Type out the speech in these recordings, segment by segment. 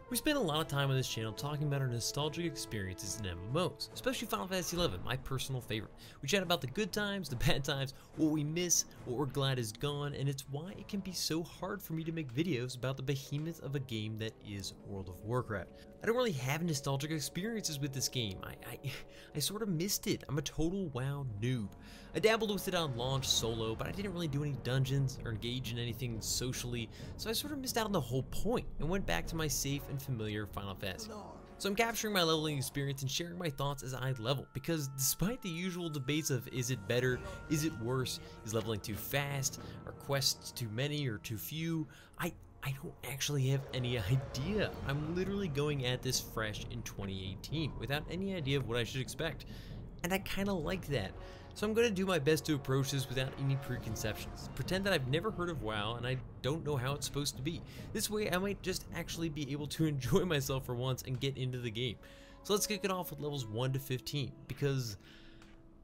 We spend a lot of time on this channel talking about our nostalgic experiences in MMOs, especially Final Fantasy XI, my personal favorite. We chat about the good times, the bad times, what we miss, what we're glad is gone, and it's why it can be so hard for me to make videos about the behemoth of a game that is World of Warcraft. I don't really have nostalgic experiences with this game. I sort of missed it. I'm a total WoW noob. I dabbled with it on launch solo, but I didn't really do any dungeons or engage in anything socially, so I sort of missed out on the whole point and went back to my safe and familiar Final Fantasy. So I'm capturing my leveling experience and sharing my thoughts as I level, because despite the usual debates of is it better, is it worse, is leveling too fast, are quests too many or too few, I don't actually have any idea. I'm literally going at this fresh in 2018 without any idea of what I should expect. And I kind of like that. So I'm going to do my best to approach this without any preconceptions. Pretend that I've never heard of WoW and I don't know how it's supposed to be. This way I might just actually be able to enjoy myself for once and get into the game. So let's kick it off with levels 1 to 15 because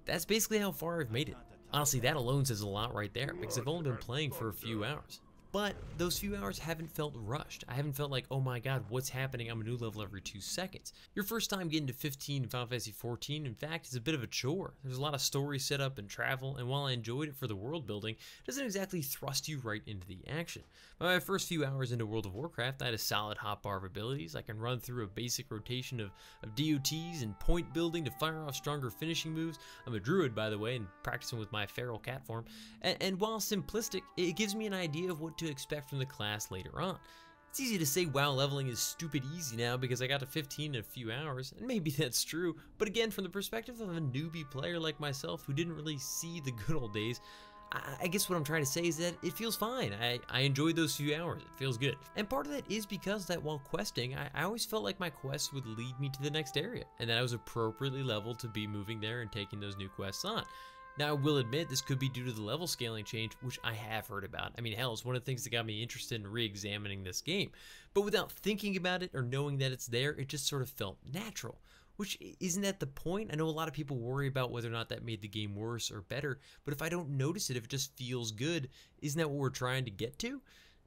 that's basically how far I've made it. Honestly, that alone says a lot right there because I've only been playing for a few hours. But those few hours haven't felt rushed. I haven't felt like, oh my god, what's happening? I'm a new level every 2 seconds. Your first time getting to 15 in Final Fantasy XIV, in fact, is a bit of a chore. There's a lot of story setup and travel, and while I enjoyed it for the world building, it doesn't exactly thrust you right into the action. By my first few hours into World of Warcraft, I had a solid hotbar of abilities. I can run through a basic rotation of DOTs and point building to fire off stronger finishing moves. I'm a druid, by the way, and practicing with my feral cat form. And while simplistic, it gives me an idea of what to expect from the class later on. It's easy to say WoW leveling is stupid easy now because I got to 15 in a few hours, and maybe that's true, but again, from the perspective of a newbie player like myself who didn't really see the good old days, I guess what I'm trying to say is that it feels fine. I enjoyed those few hours. It feels good. And part of that is because that while questing, I always felt like my quests would lead me to the next area, and that I was appropriately leveled to be moving there and taking those new quests on. Now, I will admit this could be due to the level scaling change, which I have heard about. I mean, hell, it's one of the things that got me interested in re-examining this game. But without thinking about it or knowing that it's there, it just sort of felt natural. Which, isn't that the point? I know a lot of people worry about whether or not that made the game worse or better, but if I don't notice it, if it just feels good, isn't that what we're trying to get to?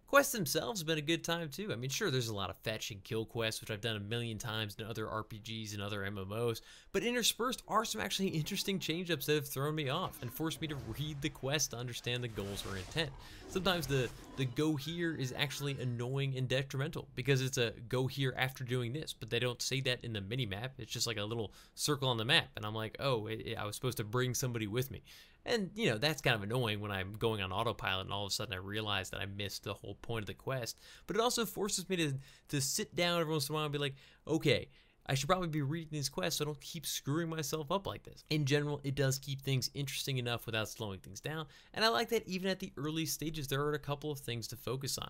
Quests themselves have been a good time too. I mean, sure, there's a lot of fetch and kill quests, which I've done a million times in other RPGs and other MMOs, but interspersed are some actually interesting change-ups that have thrown me off and forced me to read the quest to understand the goals or intent. Sometimes the go here is actually annoying and detrimental because it's a go here after doing this, but they don't say that in the mini-map. It's just like a little circle on the map, and I'm like, oh, I was supposed to bring somebody with me. And, you know, that's kind of annoying when I'm going on autopilot and all of a sudden I realize that I missed the whole point of the quest. But it also forces me to sit down every once in a while and be like, okay, I should probably be reading these quests so I don't keep screwing myself up like this. In general, it does keep things interesting enough without slowing things down. And I like that even at the early stages, there are a couple of things to focus on.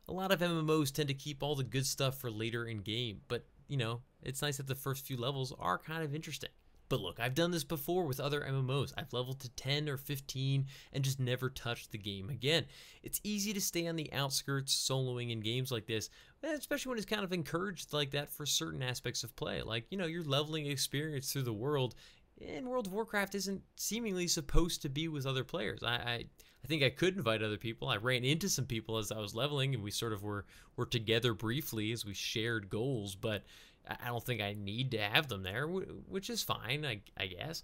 A lot of MMOs tend to keep all the good stuff for later in game. But, you know, it's nice that the first few levels are kind of interesting. But look, I've done this before with other MMOs. I've leveled to 10 or 15 and just never touched the game again. It's easy to stay on the outskirts soloing in games like this, especially when it's kind of encouraged like that for certain aspects of play. Like, you know, your leveling experience through the world in World of Warcraft isn't seemingly supposed to be with other players. I think I could invite other people. I ran into some people as I was leveling and we sort of were together briefly as we shared goals, but I don't think I need to have them there, which is fine, I guess.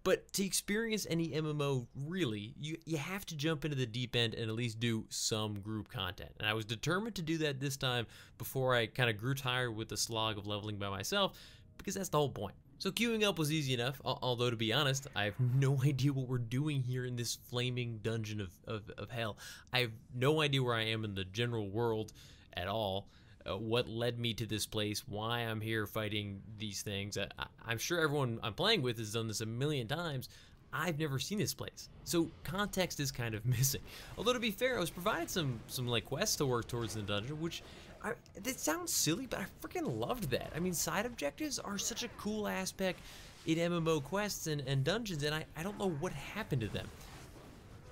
But to experience any MMO, really, you have to jump into the deep end and at least do some group content. And I was determined to do that this time before I kind of grew tired with the slog of leveling by myself, because that's the whole point. So queuing up was easy enough, although to be honest, I have no idea what we're doing here in this flaming dungeon of hell. I have no idea where I am in the general world at all. What led me to this place, why I'm here fighting these things. I'm sure everyone I'm playing with has done this a million times. I've never seen this place, so context is kind of missing. Although to be fair, I was provided some like quests to work towards in the dungeon, which it sounds silly, but I freaking loved that. I mean, side objectives are such a cool aspect in MMO quests and dungeons, and I don't know what happened to them.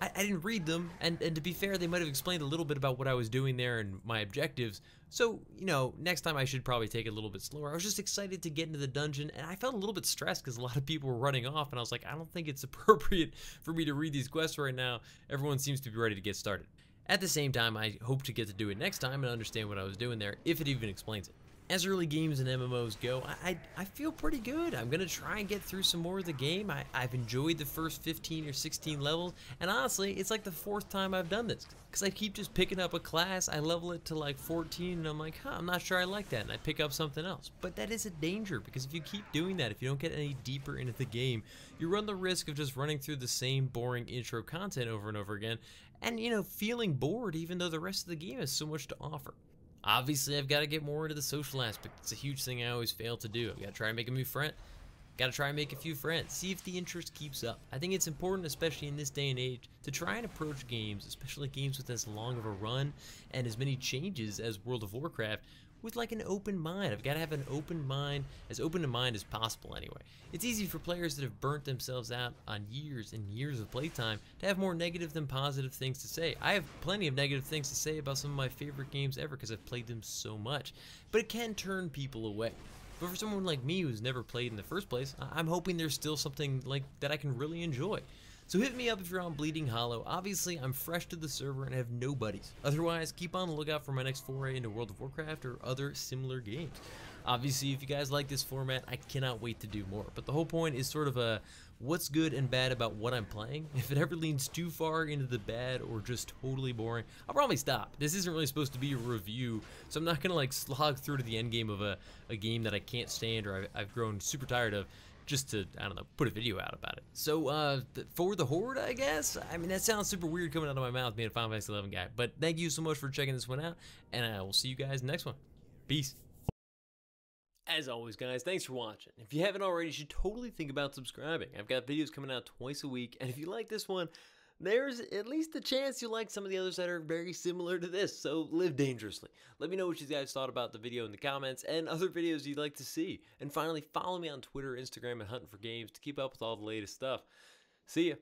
I didn't read them, and to be fair, they might have explained a little bit about what I was doing there and my objectives, so, you know, next time I should probably take it a little bit slower. I was just excited to get into the dungeon, and I felt a little bit stressed because a lot of people were running off, and I was like, I don't think it's appropriate for me to read these quests right now. Everyone seems to be ready to get started. At the same time, I hope to get to do it next time and understand what I was doing there, if it even explains it. As early games and MMOs go, I feel pretty good. I'm going to try and get through some more of the game. I've enjoyed the first 15 or 16 levels, and honestly, it's like the 4th time I've done this. Because I keep just picking up a class, I level it to like 14, and I'm like, I'm not sure I like that, and I pick up something else. But that is a danger, because if you keep doing that, if you don't get any deeper into the game, you run the risk of just running through the same boring intro content over and over again, and, you know, feeling bored even though the rest of the game has so much to offer. Obviously, I've got to get more into the social aspect. It's a huge thing I always fail to do. I've got to try and make a new friend. Got to try and make a few friends. See if the interest keeps up. I think it's important, especially in this day and age, to try and approach games, especially games with as long of a run and as many changes as World of Warcraft, with like an open mind. I've got to have an open mind, as open to mind as possible anyway. It's easy for players that have burnt themselves out on years and years of playtime to have more negative than positive things to say. I have plenty of negative things to say about some of my favorite games ever because I've played them so much, but it can turn people away. But for someone like me who's never played in the first place, I'm hoping there's still something like that I can really enjoy. So hit me up if you're on Bleeding Hollow. Obviously, I'm fresh to the server and have no buddies. Otherwise, keep on the lookout for my next foray into World of Warcraft or other similar games. Obviously, if you guys like this format, I cannot wait to do more. But the whole point is sort of a what's good and bad about what I'm playing. If it ever leans too far into the bad or just totally boring, I'll probably stop. This isn't really supposed to be a review, so I'm not going to like slog through to the end game of a game that I can't stand or I've grown super tired of, just to, I don't know, put a video out about it. So, for the Horde, I guess? I mean, that sounds super weird coming out of my mouth being a Final Fantasy 11 guy, but thank you so much for checking this one out, and I will see you guys next one. Peace. As always, guys, thanks for watching. If you haven't already, you should totally think about subscribing. I've got videos coming out twice a week, and if you like this one, there's at least a chance you'll like some of the others that are very similar to this, so live dangerously. Let me know what you guys thought about the video in the comments and other videos you'd like to see. And finally, follow me on Twitter, Instagram, and Huntin for Games to keep up with all the latest stuff. See ya.